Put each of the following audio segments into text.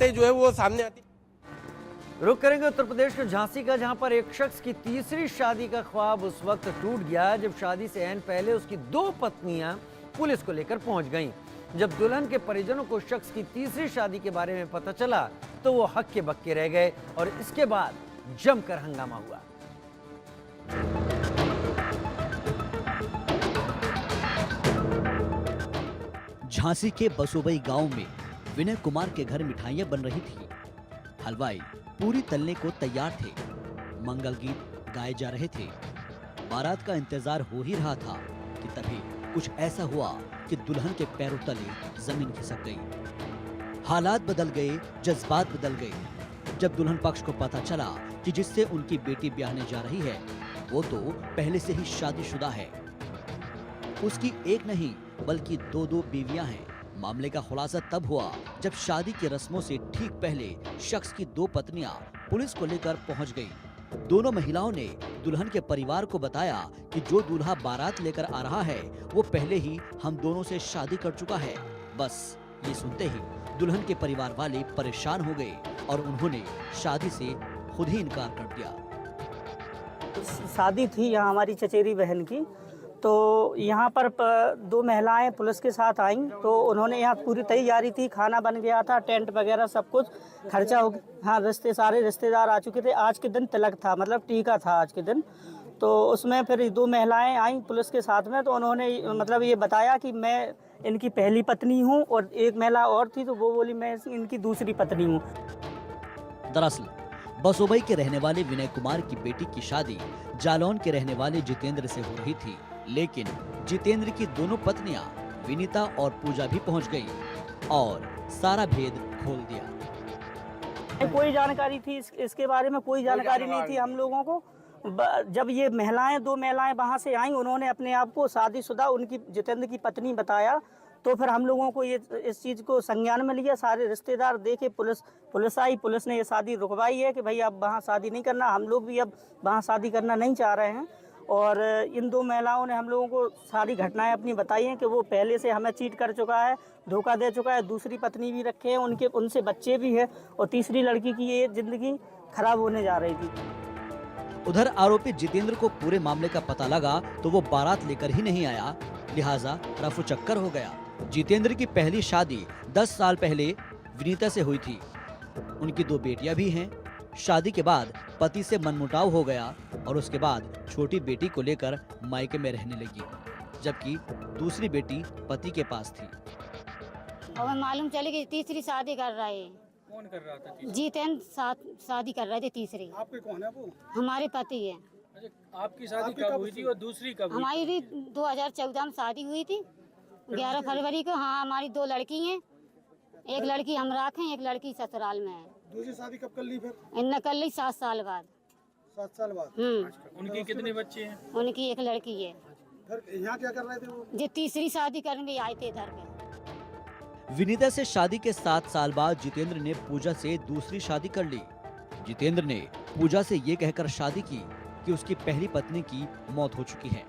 बातें जो है वो सामने आती। रुक करेंगे उत्तर प्रदेश के झांसी का, जहां पर एक शख्स की तीसरी शादी का ख्वाब उस वक्त टूट गया जब शादी से ऐन पहले उसकी 2 पत्नियां पुलिस को लेकर पहुंच गईं। जब दुल्हन के परिजनों को शख्स की तीसरी शादी के बारे में पता चला तो वो हक्के बक्के रह गए और इसके बाद जमकर हंगामा हुआ। झांसी के बसोबई गांव में विनय कुमार के घर मिठाइयां बन रही थी। हलवाई पूरी तलने को तैयार थे, मंगल गीत गाए जा रहे थे, बारात का इंतजार हो ही रहा था कि तभी कुछ ऐसा हुआ कि दुल्हन के पैरों तले जमीन खिसक गई। हालात बदल गए, जज्बात बदल गए जब दुल्हन पक्ष को पता चला कि जिससे उनकी बेटी ब्याहने जा रही है वो तो पहले से ही शादीशुदा है। उसकी एक नहीं बल्कि 2 बीवियां हैं। मामले का खुलासा तब हुआ जब शादी की रस्मों से ठीक पहले शख्स की 2 पत्नियां पुलिस को लेकर पहुंच गईं। दोनों महिलाओं ने दुल्हन के परिवार को बताया कि जो दूल्हा बारात लेकर आ रहा है वो पहले ही हम दोनों से शादी कर चुका है। बस ये सुनते ही दुल्हन के परिवार वाले परेशान हो गए और उन्होंने शादी से खुद ही इनकार कर दिया। शादी थी यहाँ हमारी चचेरी बहन की, तो यहाँ पर 2 महिलाएं पुलिस के साथ आईं, तो उन्होंने यहाँ पूरी तैयारी थी, खाना बन गया था, टेंट वगैरह सब कुछ खर्चा हो गया। हाँ, सारे रिश्तेदार आ चुके थे। आज के दिन तिलक था, मतलब टीका था आज के दिन। तो उसमें फिर 2 महिलाएं आईं पुलिस के साथ में, तो उन्होंने मतलब ये बताया कि मैं इनकी पहली पत्नी हूँ, और एक महिला और थी तो वो बोली मैं इनकी दूसरी पत्नी हूँ। दरअसल बसोबई के रहने वाले विनय कुमार की बेटी की शादी जालौन के रहने वाले जितेंद्र से हो रही थी, लेकिन जितेंद्र की दोनों पत्नियां विनीता और पूजा भी पहुंच गई और सारा भेद खोल दिया। कोई जानकारी थी इसके बारे में, कोई जानकारी नहीं थी हम लोगों को। जब ये महिलाएं 2 महिलाएं वहां से आई, उन्होंने अपने आप को शादीशुदा उनकी जितेंद्र की पत्नी बताया, तो फिर हम लोगों को ये इस चीज़ को संज्ञान में लिया। सारे रिश्तेदार देखे, पुलिस आई, पुलिस ने ये शादी रुकवाई है कि भाई अब वहाँ शादी नहीं करना, हम लोग भी अब वहाँ शादी करना नहीं चाह रहे हैं। और इन 2 महिलाओं ने हम लोगों को सारी घटनाएं अपनी बताई हैं कि वो पहले से हमें चीट कर चुका है, धोखा दे चुका है, दूसरी पत्नी भी रखे हैं, उनसे बच्चे भी हैं, और तीसरी लड़की की ये ज़िंदगी खराब होने जा रही थी। उधर आरोपी जितेंद्र को पूरे मामले का पता लगा तो वो बारात लेकर ही नहीं आया, लिहाजा रफू चक्कर हो गया। जितेंद्र की पहली शादी 10 साल पहले विनीता से हुई थी। उनकी 2 बेटियां भी हैं। शादी के बाद पति से मनमुटाव हो गया और उसके बाद छोटी बेटी को लेकर मायके में रहने लगी, जबकि दूसरी बेटी पति के पास थी। हमें मालूम चले कि तीसरी शादी कर रहा है। कौन कर रहा था? जितेंद्र शादी कर रहे थे तीसरी। आपके कौन है वो? हमारे पति है। अच्छा, आपकी शादी कब हुई थी और दूसरी कब? हमारी 2014 में शादी हुई थी, 11 फरवरी को। हाँ, हमारी 2 लड़की हैं, एक लड़की हम राखें, एक लड़की ससुराल में है। दूसरी शादी कब कर ली फिर? इनने कर ली 7 साल बाद। 7 साल बाद? उनकी कितने बच्चे हैं? उनकी एक लड़की है। फिर यहाँ क्या कर रहे थे वो? जो तीसरी शादी करने आए थे इधर पे। विनीता से शादी के 7 साल बाद जितेंद्र ने पूजा से दूसरी शादी कर ली। जितेंद्र ने पूजा से ये कहकर शादी की कि उसकी पहली पत्नी की मौत हो चुकी है।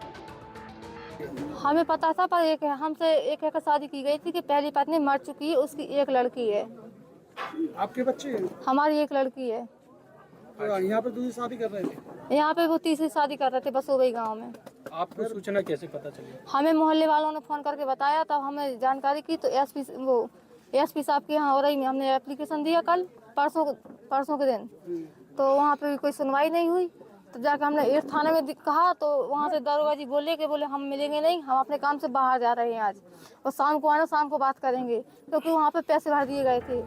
हमें पता था, पर हमसे एक शादी की गई थी कि पहली पत्नी मर चुकी है, उसकी एक लड़की है। आपके बच्चे हैं? हमारी एक लड़की है। तो यहाँ पे दूसरी शादी कर रहे थे? यहाँ पे वो तीसरी शादी कर रहे थे बसोबई गांव में। आपको सूचना कैसे पता चली? हमें मोहल्ले वालों ने फोन करके बताया, तब हमें जानकारी की तो एसपी साहब के यहाँ हो रही में हमने एप्लीकेशन दिया कल परसों के दिन, तो वहाँ पे कोई सुनवाई नहीं हुई। तो जाकर हमने 8 थाने में कहा, तो वहाँ से दारोगा जी बोले हम मिलेंगे नहीं, हम अपने काम से बाहर जा रहे हैं आज, और शाम को आना, शाम को बात करेंगे, क्योंकि वहाँ पे पैसे भर दिए गए थे।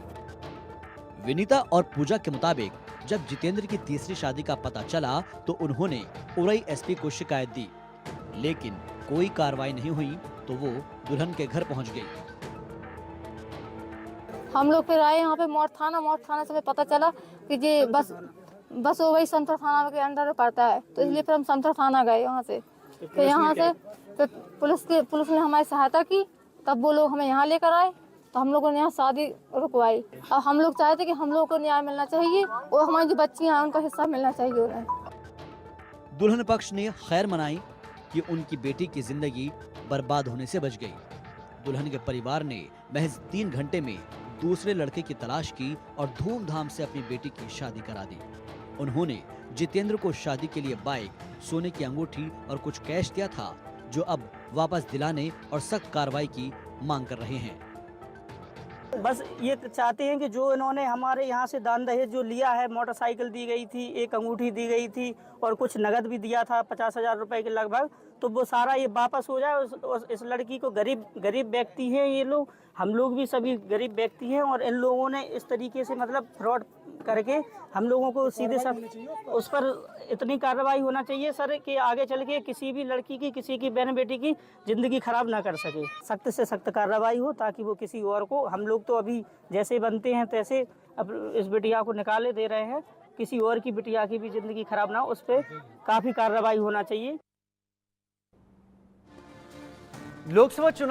विनीता और पूजा के मुताबिक जब जितेंद्र की तीसरी शादी का पता चला तो उन्होंने उरई एसपी को शिकायत दी, लेकिन कोई कार्रवाई नहीं हुई तो वो दुल्हन के घर पहुंच गई। हम लोग फिर आए यहाँ पे मोट थाना से हमें पता चला कि ये बस वो वही समथर थाना के अंडर पड़ता है, तो इसलिए फिर हम समथर थाना गए वहाँ से। तो यहाँ से फिर पुलिस ने हमारी सहायता की, तब वो लोग हमें यहाँ लेकर आए, तो हम लोगों ने यहाँ शादी रुकवाई। अब हम लोग चाहते कि हम लोगों को न्याय मिलना चाहिए और हमारी जो बच्चियाँ हैं उनका हिस्सा मिलना चाहिए उन्हें। दुल्हन पक्ष ने खैर मनाई कि उनकी बेटी की जिंदगी बर्बाद होने से बच गई। दुल्हन के परिवार ने महज 3 घंटे में दूसरे लड़के की तलाश की और धूमधाम से अपनी बेटी की शादी करा दी। उन्होंने जितेंद्र को शादी के लिए बाइक, सोने की अंगूठी और कुछ कैश दिया था, जो अब वापस दिलाने और सख्त कार्रवाई की मांग कर रहे हैं। बस ये चाहते हैं कि जो इन्होंने हमारे यहाँ से दान दहेज जो लिया है, मोटरसाइकिल दी गई थी, एक अंगूठी दी गई थी और कुछ नगद भी दिया था 50,000 रुपए के लगभग, तो वो सारा ये वापस हो जाए। इस लड़की को गरीब व्यक्ति हैं ये लोग, हम लोग भी सभी गरीब व्यक्ति हैं, और इन लोगों ने इस तरीके से मतलब फ्रॉड करके हम लोगों को सीधे उस पर इतनी कार्रवाई होना चाहिए सर कि आगे चल के किसी भी लड़की की, किसी की बहन बेटी की जिंदगी खराब ना कर सके। सख्त से सख्त कार्रवाई हो ताकि वो किसी और को, हम लोग तो अभी जैसे बनते हैं तैसे अब इस बिटिया को निकाले दे रहे हैं, किसी और की बिटिया की भी जिंदगी खराब ना हो, उस पर काफी कार्रवाई होना चाहिए। लोकसभा चुनाव